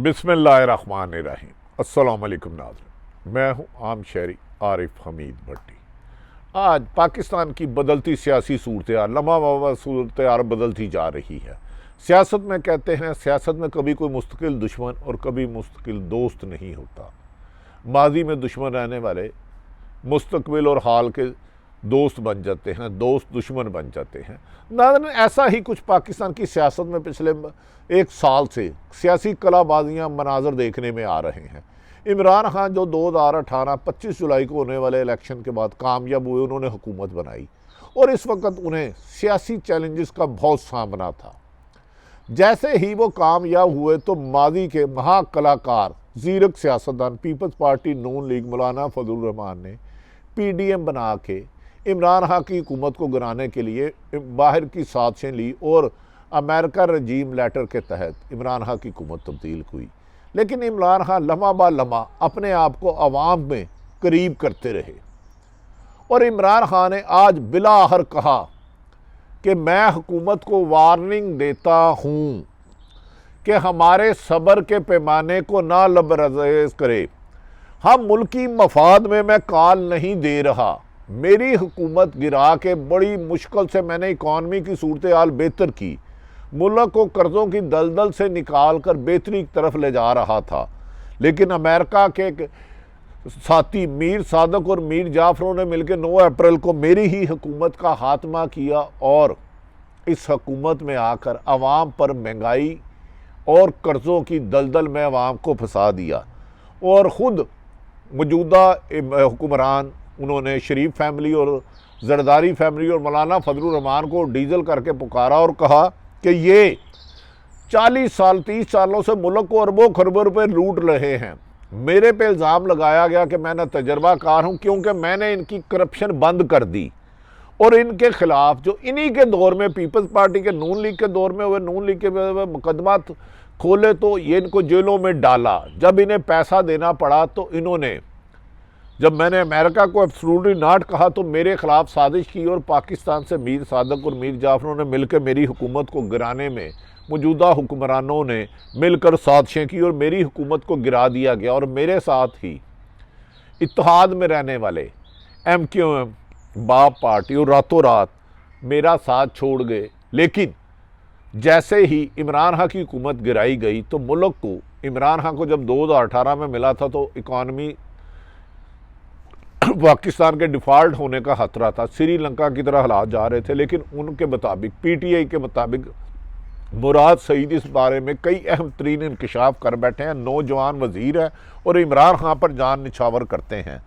बिस्मिल्लाहिर्रहमानिर्रहीम। अस्सलाम वालेकुम नाज़रीन, मैं हूँ आम शहरी आरिफ हमीद भट्टी। आज पाकिस्तान की बदलती सियासी सूरत-ए-हाल, लम्हा सूरत-ए-हाल बदलती जा रही है। सियासत में कहते हैं, सियासत में कभी कोई मुस्तकिल दुश्मन और कभी मुस्तकिल दोस्त नहीं होता। माजी में दुश्मन रहने वाले मुस्तकबिल और हाल के दोस्त बन जाते हैं, दोस्त दुश्मन बन जाते हैं। नाज़रीन, ऐसा ही कुछ पाकिस्तान की सियासत में पिछले एक साल से सियासी कलाबाजियाँ मनाजर देखने में आ रहे हैं। इमरान खान जो 2018 25 जुलाई को होने वाले इलेक्शन के बाद कामयाब हुए, उन्होंने हुकूमत बनाई और इस वक्त उन्हें सियासी चैलेंजेस का बहुत सामना था। जैसे ही वो कामयाब हुए तो माजी के महाकलाकार ज़ीरक सियासतदान पीपल्स पार्टी नून लीग मौलाना फजलुर रहमान ने PDM बना के इमरान खान की हुकूमत को गिराने के लिए बाहर की साजिशें ली और अमेरिका रजीम लेटर के तहत इमरान खान की हुकूमत तब्दील हुई। लेकिन इमरान खान लम्हा बा लम्हा अपने आप को अवाम में करीब करते रहे और इमरान खान ने आज बिलाहर कहा कि मैं हुकूमत को वार्निंग देता हूँ कि हमारे सब्र के पैमाने को ना लबरेज करे। हम मुल्की मफाद में मैं कॉल नहीं दे रहा। मेरी हुकूमत गिरा के बड़ी मुश्किल से मैंने इकॉनमी की सूरत हाल बेहतर की, मुल्क को कर्ज़ों की दलदल से निकाल कर बेहतरी की तरफ ले जा रहा था। लेकिन अमेरिका के साथी मीर सादक और मीर जाफरों ने मिलकर 9 अप्रैल को मेरी ही हुकूमत का खात्मा किया और इस हुकूमत में आकर अवाम पर महंगाई और कर्ज़ों की दलदल में अवाम को फंसा दिया। और ख़ुद मौजूदा हुक्मरान उन्होंने शरीफ फैमिली और जरदारी फैमिली और मौलाना फजलुर रहमान को डीजल करके पुकारा और कहा कि ये 40 साल 30 सालों से मुल्क को अरबों खरबों रुपए लूट रहे हैं। मेरे पे इल्ज़ाम लगाया गया कि मैं ना तजर्बाकार हूँ क्योंकि मैंने इनकी करप्शन बंद कर दी और इनके खिलाफ जो इन्हीं के दौर में पीपल्स पार्टी के नून लीग के दौर में हुए, नून लीग के मुकदमा खोले तो ये इनको जेलों में डाला। जब इन्हें पैसा देना पड़ा तो इन्होंने, जब मैंने अमेरिका को एब्सोल्युटली नॉट कहा तो मेरे खिलाफ साजिश की और पाकिस्तान से मीर सादक और मीर जाफरों ने मिलकर मेरी हुकूमत को गिराने में मौजूदा हुक्मरानों ने मिलकर साजिशें की और मेरी हुकूमत को गिरा दिया गया। और मेरे साथ ही इत्तेहाद में रहने वाले MQM बाप पार्टी और रातों रात मेरा साथ छोड़ गए। लेकिन जैसे ही इमरान खान की हुकूमत गिराई गई तो मुल्क को, इमरान खान को जब 2018 में मिला था तो इकॉनमी पाकिस्तान के डिफ़ॉल्ट होने का खतरा था, श्रीलंका की तरह हालात जा रहे थे। लेकिन उनके मुताबिक PTI के मुताबिक मुराद सईद इस बारे में कई अहम तरीन इंकशाफ कर बैठे हैं, नौजवान वज़ीर है और इमरान खान पर जान निछावर करते हैं।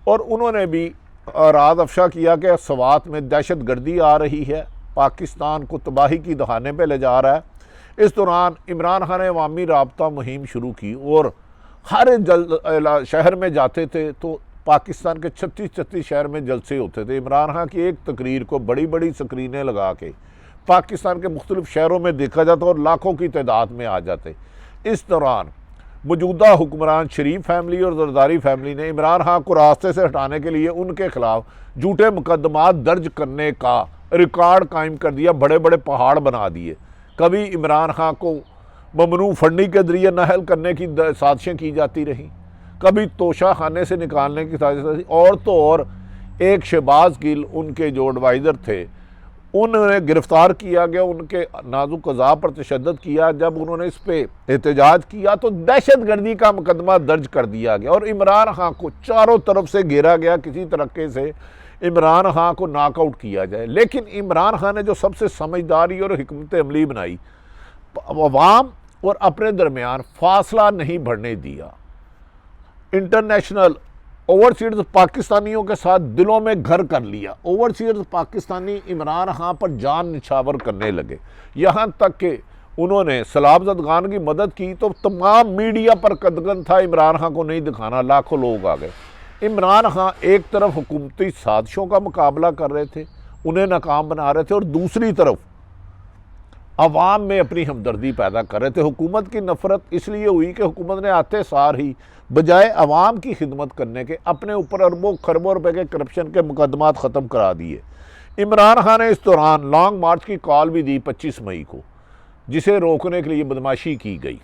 और उन्होंने भी राज अफशा किया कि सवात में दहशत गर्दी आ रही है, पाकिस्तान को तबाही की दहाने पर ले जा रहा है। इस दौरान इमरान खान ने अवामी राबता मुहिम शुरू की और हर शहर में जाते थे तो पाकिस्तान के 36 शहर में जलसे होते थे। इमरान खान की एक तकरीर को बड़ी बड़ी स्क्रीनें लगा के पाकिस्तान के मुख्तलिफ शहरों में देखा जाता और लाखों की तादाद में आ जाते। इस दौरान मौजूदा हुक्मरान शरीफ फैमिली और जरदारी फैमिली ने इमरान खान को रास्ते से हटाने के लिए उनके खिलाफ झूठे मुकदमात दर्ज करने का रिकॉर्ड कायम कर दिया, बड़े बड़े पहाड़ बना दिए। कभी इमरान खान को ममनू फंडिंग के जरिए नाअहल करने की साजिशें की जाती रहीं, कभी तोशा खाने से निकालने की साजिश। और तो और एक शहबाज गिल उनके जो एडवाइज़र थे उन्होंने गिरफ़्तार किया गया, उनके नाजुक अज़ा पर तशद्दुद किया। जब उन्होंने इस पर एहतजाज किया तो दहशत गर्दी का मुकदमा दर्ज कर दिया गया और इमरान खान को चारों तरफ से घेरा गया, किसी तरीके से इमरान खान को नॉकआउट किया जाए। लेकिन इमरान खान ने जो सबसे समझदारी और हिकमत अमली बनाई, अवाम और अपने दरमियान फासला नहीं बढ़ने दिया। इंटरनेशनल ओवरसीज पाकिस्तानियों के साथ दिलों में घर कर लिया। ओवरसीज पाकिस्तानी इमरान खान पर जान निछावर करने लगे, यहाँ तक कि उन्होंने सलाम ज़दगान की मदद की तो तमाम मीडिया पर कदगन था इमरान खान को नहीं दिखाना, लाखों लोग आ गए। इमरान खान एक तरफ हुकूमती साजिशों का मुकाबला कर रहे थे, उन्हें नाकाम बना रहे थे और दूसरी तरफ अवाम में अपनी हमदर्दी पैदा कर रहे थे। हुकूमत की नफ़रत इसलिए हुई कि हुकूमत ने आते सार ही बजाय अवाम की खिदमत करने के अपने ऊपर अरबों खरबों रुपए के करप्शन के मुकदमात ख़त्म करा दिए। इमरान खान ने इस दौरान लॉन्ग मार्च की कॉल भी दी 25 मई को, जिसे रोकने के लिए बदमाशी की गई।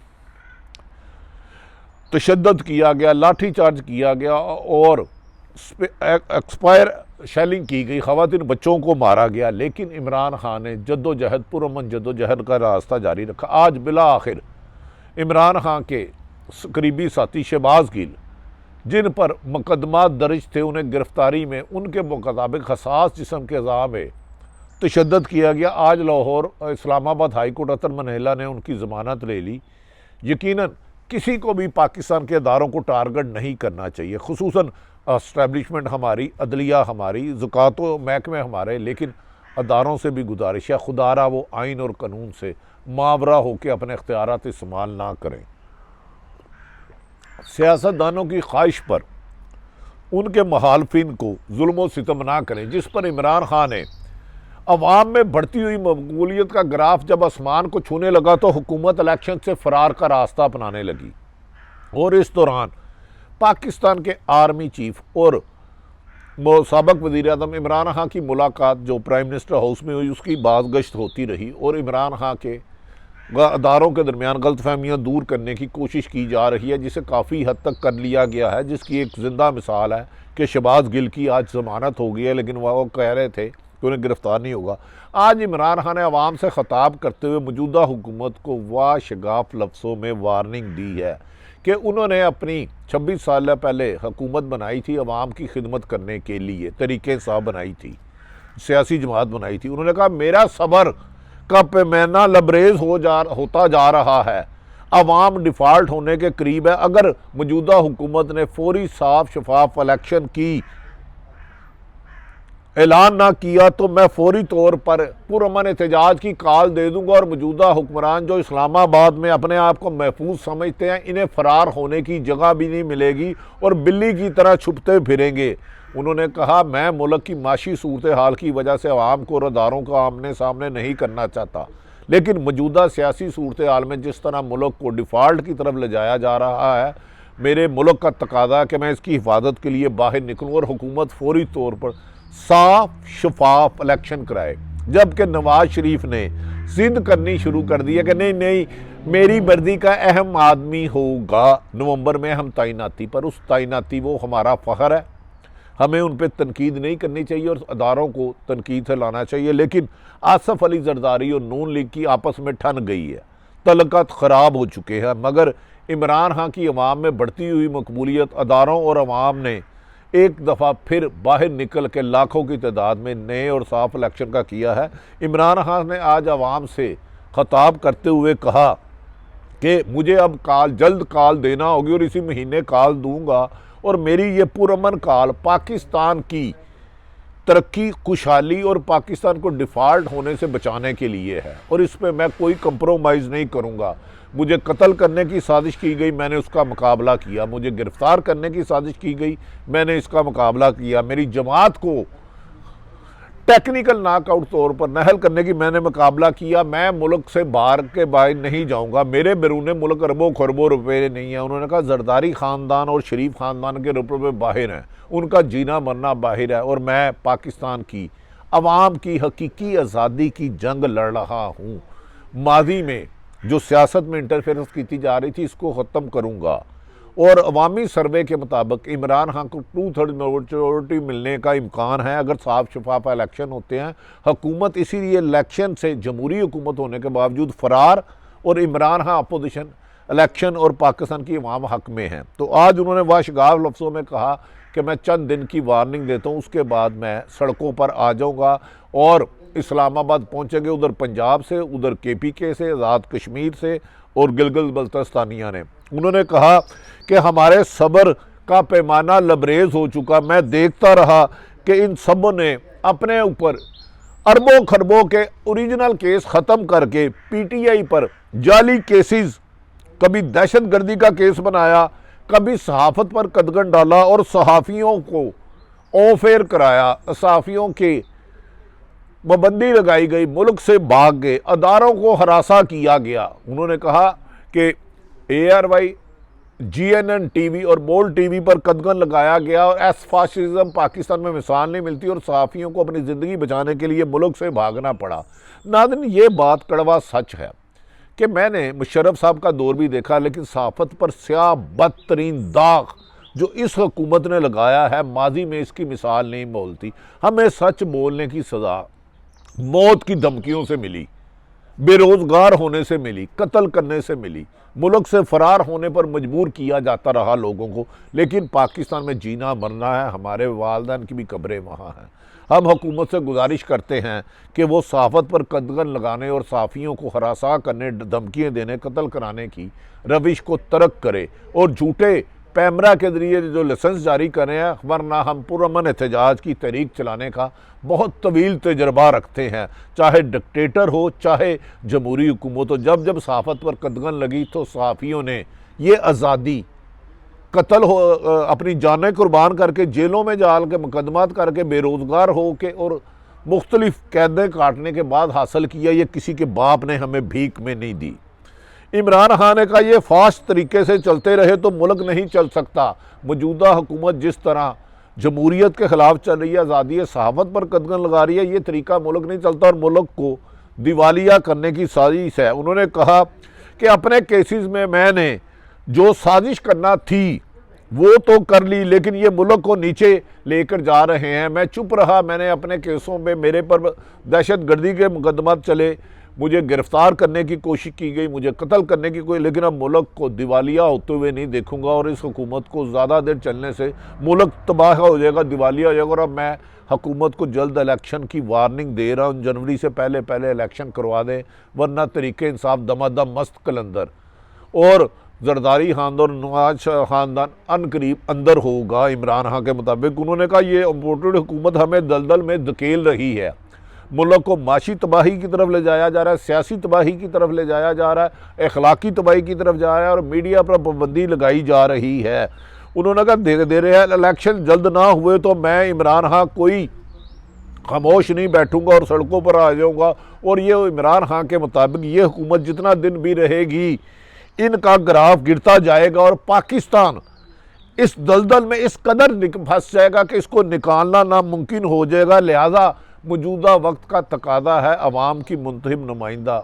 तशद्दुद किया गया, लाठी चार्ज किया गया और एक्सपायर शेलिंग की गई, ख़वातीन बच्चों को मारा गया। लेकिन इमरान खान ने जद्दोजहद, पुरअमन जद्दोजहद का रास्ता जारी रखा। आज बिला आखिर इमरान खान के करीबी साथी शहबाज गिल, जिन पर मुकदमा दर्ज थे, उन्हें गिरफ्तारी में उनके मुताबिक हसास जिस्म के अज़ा में तशद्दुद किया गया। आज लाहौर इस्लामाबाद हाई कोर्ट अतर मनहेला ने उनकी ज़मानत ले ली। यकीनन किसी को भी पाकिस्तान के अदारों को टारगेट नहीं करना चाहिए, खुसूसन एस्टैब्लिशमेंट हमारी, अदलिया हमारी, ज़कात महकमे हमारे। लेकिन अदारों से भी गुजारिश है, खुदारा वो आइन और कानून से मावरा होकर अपने इख्तियारात इस्तेमाल ना करें। सियासतदानों की ख्वाहिश पर उनके मुखालफिन को जुल्म व सितम ना करें, जिस पर इमरान खान ने अवाम में बढ़ती हुई मकबूलियत का ग्राफ जब आसमान को छूने लगा तो हुकूमत इलेक्शन से फरार का रास्ता अपनाने लगी। और इस दौरान पाकिस्तान के आर्मी चीफ और साबिक़ वज़ीर-ए-आज़म इमरान खान की मुलाकात जो प्राइम मिनिस्टर हाउस में हुई, उसकी बाज़गश्त होती रही और इमरान खान के अदारों के दरमियान गलतफहमियाँ दूर करने की कोशिश की जा रही है, जिसे काफ़ी हद तक कर लिया गया है। जिसकी एक ज़िंदा मिसाल है कि शहबाज गिल की आज ज़मानत हो गई है, लेकिन वो कह रहे थे कि उन्हें गिरफ्तार नहीं होगा। आज इमरान खान ने अवाम से ख़िताब करते हुए मौजूदा हुकूमत को वाशगाफ लफ्ज़ों में वार्निंग दी है कि उन्होंने अपनी 26 साल पहले हुकूमत बनाई थी अवाम की खिदमत करने के लिए, तरीके साहब बनाई थी, सियासी जमात बनाई थी। उन्होंने कहा मेरा सब्र का पैमाना लबरेज होता जा रहा है, अवाम डिफ़ाल्ट होने के करीब है। अगर मौजूदा हुकूमत ने फौरी साफ शफाफ इलेक्शन की ऐलान ना किया तो मैं फौरी तौर पर पुरअमन एहतजाज की कॉल दे दूंगा और मौजूदा हुक्मरान जो इस्लामाबाद में अपने आप को महफूज समझते हैं, इन्हें फरार होने की जगह भी नहीं मिलेगी और बिल्ली की तरह छुपते फिरेंगे। उन्होंने कहा मैं मुल्क की माशी सूरत हाल की वजह से अवाम को और अदारों को आमने सामने नहीं करना चाहता, लेकिन मौजूदा सियासी सूरत हाल में जिस तरह मुल्क को डिफ़ाल्ट की तरफ ले जाया जा रहा है, मेरे मुल्क का तकादा है कि मैं इसकी हिफाजत के लिए बाहर निकलूँ और हुकूमत फौरी तौर पर साफ शफाफ इलेक्शन कराए। जबकि नवाज शरीफ ने जिद करनी शुरू कर दी है कि नहीं नहीं मेरी मर्जी का अहम आदमी होगा नवंबर में हम तैनाती पर, उस तैनाती वो हमारा फ़ख्र है, हमें उन पर तनकीद नहीं करनी चाहिए और अदारों को तनकीद से लाना चाहिए। लेकिन आसफ अली जरदारी और नून लीग की आपस में ठन गई है, तल्लुकात ख़राब हो चुके हैं। मगर इमरान खान की अवाम में बढ़ती हुई मकबूलियत, अदारों और अवाम ने एक दफ़ा फिर बाहर निकल के लाखों की तादाद में नए और साफ इलेक्शन का किया है। इमरान खान ने आज अवाम से ख़िताब करते हुए कहा कि मुझे अब जल्द कॉल देना होगी और इसी महीने कॉल दूंगा और मेरी ये पुरअमन कॉल पाकिस्तान की तरक्की, खुशहाली और पाकिस्तान को डिफ़ाल्ट होने से बचाने के लिए है और इस पर मैं कोई कंप्रोमाइज़ नहीं करूँगा। मुझे कत्ल करने की साजिश की गई, मैंने उसका मुकाबला किया। मुझे गिरफ़्तार करने की साजिश की गई, मैंने इसका मुकाबला किया। मेरी जमात को टेक्निकल नॉकआउट तौर पर नहल करने की मैंने मुकाबला किया। मैं मुल्क से बाहर नहीं जाऊंगा, मेरे बैरून मुल्क अरबों खरबों रुपये नहीं है। उन्होंने कहा जरदारी ख़ानदान और शरीफ ख़ानदान के रुपये बाहर हैं, उनका जीना मरना बाहर है और मैं पाकिस्तान की अवाम की हकीकी आज़ादी की जंग लड़ रहा हूँ। माजी में जो सियासत में इंटरफेरेंस की जा रही थी, इसको ख़त्म करूँगा और अवामी सर्वे के मुताबिक इमरान खान को 2/3 मेजॉरिटी मिलने का इम्कान है अगर साफ शफाफ इलेक्शन होते हैं। हुकूमत इसीलिए इलेक्शन से जमहूरी हुकूमत होने के बावजूद फरार और इमरान खान अपोजिशन इलेक्शन और पाकिस्तान की अवाम हक में हैं। तो आज उन्होंने वाशगाफ लफ्ज़ों में कहा कि मैं चंद दिन की वार्निंग देता हूँ, उसके बाद मैं सड़कों पर आ जाऊँगा और इस्लामाबाद पहुँचेंगे, उधर पंजाब से, उधर KPK से, आज़ाद कश्मीर से और गिलगित बल्तिस्तानिया ने। उन्होंने कहा कि हमारे सब्र का पैमाना लबरेज हो चुका, मैं देखता रहा कि इन सबों ने अपने ऊपर अरबों खरबों के ओरिजिनल केस ख़त्म करके PTI पर जाली केसेस, कभी दहशतगर्दी का केस बनाया, कभी सहाफ़त पर कदगन डाला और सहाफ़ियों को ऑफ एयर कराया, सहाफ़ियों की पाबंदी लगाई गई, मुल्क से भाग गए, अदारों को हरासा किया गया। उन्होंने कहा कि ARY, GNN TV और बोल TV पर कदगन लगाया गया और फाशिज्म पाकिस्तान में मिसाल नहीं मिलती और सहाफ़ियों को अपनी ज़िंदगी बचाने के लिए मुल्क से भागना पड़ा। नाज़रीन, ये बात कड़वा सच है कि मैंने मुशर्रफ साहब का दौर भी देखा, लेकिन सहाफ़त पर स्याह बदतरीन दाग जो इस हुकूमत ने लगाया है, माजी में इसकी मिसाल नहीं बोलती। हमें सच बोलने की सज़ा मौत की धमकियों से मिली, बेरोज़गार होने से मिली, कत्ल करने से मिली, मुल्क से फ़रार होने पर मजबूर किया जाता रहा लोगों को। लेकिन पाकिस्तान में जीना मरना है, हमारे वालिदैन की भी कब्रें वहाँ हैं। हम हुकूमत से गुजारिश करते हैं कि वो सहाफ़त पर कदगन लगाने और सहाफ़ियों को हरासा करने, धमकियाँ देने, कत्ल कराने की रविश को तर्क करे और झूठे पैमरा के ज़रिए जो लाइसेंस जारी कर रहे हैं, वरना हम पुरअमन एहतजाज की तहरीक चलाने का बहुत तवील तजर्बा रखते हैं, चाहे डिक्टेटर हो चाहे जमहूरी हुकूमत हो। जब जब सहाफ़त पर कदगन लगी तो सहाफ़ियों ने ये आज़ादी कत्ल हो, अपनी जानें कुर्बान करके जेलों में जाल के मुकदमात करके बेरोज़गार हो के और मुख्तलिफ कैदें काटने के बाद हासिल किया। ये किसी के बाप ने हमें भीख में नहीं दी। इमरान खान ने कहा ये फास्ट तरीके से चलते रहे तो मुल्क नहीं चल सकता। मौजूदा हुकूमत जिस तरह जमहूरियत के ख़िलाफ़ चल रही है, आज़ादी सहाफ़त पर कदगन लगा रही है, ये तरीका मुल्क नहीं चलता और मुल्क को दिवालिया करने की साजिश है। उन्होंने कहा कि अपने केसेस में मैंने जो साजिश करना थी वो तो कर ली, लेकिन ये मुल्क को नीचे लेकर जा रहे हैं। मैं चुप रहा, मैंने अपने केसों में मेरे पर दहशत गर्दी के मुकदमात चले, मुझे गिरफ़्तार करने की कोशिश की गई, मुझे कत्ल करने की कोई, लेकिन अब मुल्क को दिवालिया होते हुए नहीं देखूंगा और इस हुकूमत को ज़्यादा देर चलने से मुल्क तबाह हो जाएगा, दिवालिया हो जाएगा। और अब मैं हुकूमत को जल्द इलेक्शन की वार्निंग दे रहा हूँ, जनवरी से पहले पहले इलेक्शन करवा दें, वरना तरीके इंसाफ दमादम मस्त कलंदर और जरदारी खानदान और नवाज ख़ानदान अनकरीब अंदर होगा। इमरान खान के मुताबिक उन्होंने कहा ये इम्पोर्टेड हुकूमत हमें दलदल में धकेल रही है, मुल्क को माशी तबाही की तरफ ले जाया जा रहा है, सियासी तबाही की तरफ ले जाया जा रहा है, अखलाकी तबाही की तरफ जा रहा है और मीडिया पर पाबंदी लगाई जा रही है। उन्होंने कहा दे रहे हैं इलेक्शन जल्द ना हुए तो मैं इमरान खान कोई खामोश नहीं बैठूंगा और सड़कों पर आ जाऊंगा। और ये इमरान खान के मुताबिक ये हुकूमत जितना दिन भी रहेगी इनका ग्राफ गिरता जाएगा और पाकिस्तान इस दलदल में इस कदर फंस जाएगा कि इसको निकालना नामुमकिन हो जाएगा। लिहाजा मौजूदा वक्त का तकादा है अवाम की मुंतखब नुमाइंदा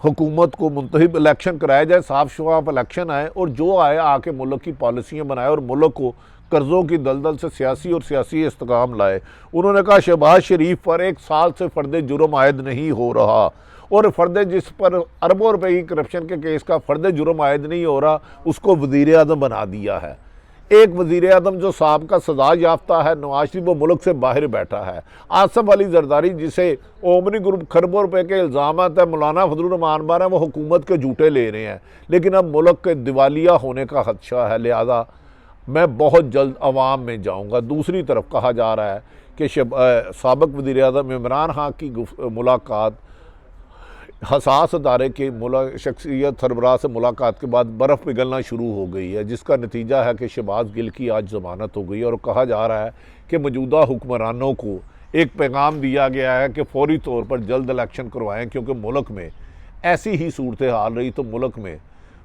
हुकूमत को मुंतखब इलेक्शन कराया जाए, साफ शफाफ इलेक्शन आए और जो आए आके मुल्क की पॉलिसियाँ बनाए और मुल्क को कर्ज़ों की दलदल से सियासी इस्तेकाम लाए। उन्होंने कहा शहबाज शरीफ पर 1 साल से फ़र्द जुर्म आयद नहीं हो रहा और फ़र्द जिस पर अरबों रुपए की करप्शन के केस का फ़र्द जुर्म आयद नहीं हो रहा उसको वज़ीर आज़म बना दिया है। एक वज़ीर आज़म जो साहब का सजा याफ्ता है, नवाज शरीफ, वो मुल्क से बाहर बैठा है। आसफ अली जरदारी जिसे ओमनी ग्रुप खरबों रुपए के इल्ज़ाम है, मौलाना फजलुर रहमान बार है, वो हुकूमत के झूठे ले रहे हैं, लेकिन अब मुल्क के दिवालिया होने का खदशा है। लिहाजा मैं बहुत जल्द अवाम में जाऊँगा। दूसरी तरफ कहा जा रहा है कि साबिक़ वज़ीर आज़म इमरान खान की मुलाकात हसास अदारे के शख्सियत सरबराह से मुलाकात के बाद बर्फ़ पिघलना शुरू हो गई है, जिसका नतीजा है कि शहबाज गिल की आज ज़मानत हो गई। और कहा जा रहा है कि मौजूदा हुक्मरानों को एक पैगाम दिया गया है कि फौरी तौर पर जल्द इलेक्शन करवाएं, क्योंकि मुल्क में ऐसी ही सूरत हाल रही तो मुल्क में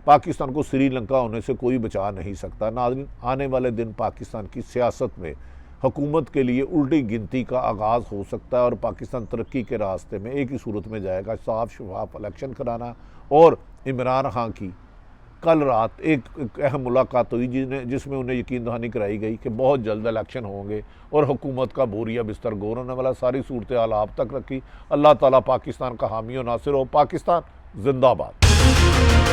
पाकिस्तान को श्रीलंका होने से कोई बचा नहीं सकता। नाज़रीन, आने वाले दिन पाकिस्तान की सियासत में हुकूमत के लिए उल्टी गिनती का आगाज़ हो सकता है और पाकिस्तान तरक्की के रास्ते में एक ही सूरत में जाएगा, साफ शफाफ इलेक्शन कराना। और इमरान खान की कल रात एक अहम मुलाकात हुई जिसमें उन्हें यकीन दहानी कराई गई कि बहुत जल्द इलेक्शन होंगे और हुकूमत का बोरिया बिस्तर गौर होने वाला। सारी सूरत हाल आप तक रखी। अल्लाह ताला पाकिस्तान का हामी और नासिर हो। पाकिस्तान जिंदाबाद।